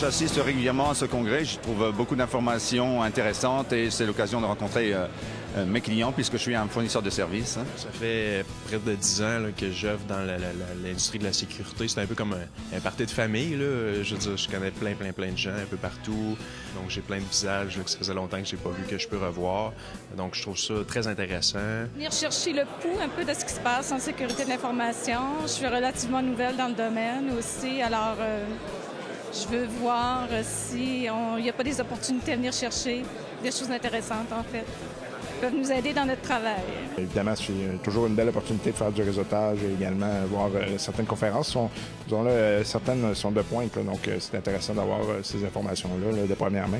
J'assiste régulièrement à ce congrès. J'y trouve beaucoup d'informations intéressantes et c'est l'occasion de rencontrer mes clients puisque je suis un fournisseur de services. Ça fait près de 10 ans là, que j'œuvre dans l'industrie de la sécurité. C'est un peu comme un party de famille. Là. Je veux dire, je connais plein de gens un peu partout. Donc, j'ai plein de visages là, que ça faisait longtemps que je n'ai pas vu, que je peux revoir. Donc, je trouve ça très intéressant. Venir chercher le pouls un peu de ce qui se passe en sécurité de l'information. Je suis relativement nouvelle dans le domaine aussi. Alors, je veux voir s'il n'y a pas des opportunités à venir chercher, des choses intéressantes, en fait, qui peuvent nous aider dans notre travail. Évidemment, c'est toujours une belle opportunité de faire du réseautage et également voir certaines conférences. Certaines sont de pointe, là, donc c'est intéressant d'avoir ces informations-là là, de première main.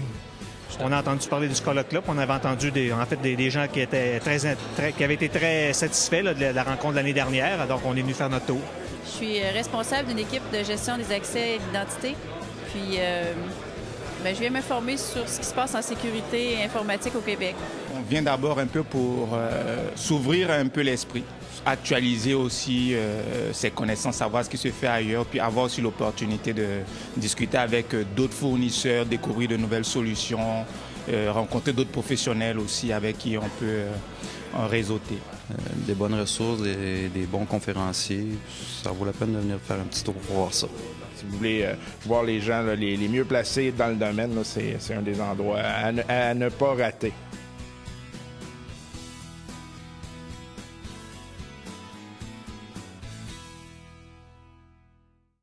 On a entendu parler du colloque-là, puis on avait entendu des gens qui avaient été très satisfaits là, de la rencontre de l'année dernière. Donc, on est venu faire notre tour. Je suis responsable d'une équipe de gestion des accès et de l'identité. Puis, je viens m'informer sur ce qui se passe en sécurité informatique au Québec. On vient d'abord un peu pour s'ouvrir un peu l'esprit, actualiser aussi ses connaissances, savoir ce qui se fait ailleurs, puis avoir aussi l'opportunité de discuter avec d'autres fournisseurs, découvrir de nouvelles solutions, rencontrer d'autres professionnels aussi avec qui on peut en réseauter. Des bonnes ressources, des bons conférenciers, ça vaut la peine de venir faire un petit tour pour voir ça. Si vous voulez voir les gens là, les mieux placés dans le domaine, c'est un des endroits à ne pas rater.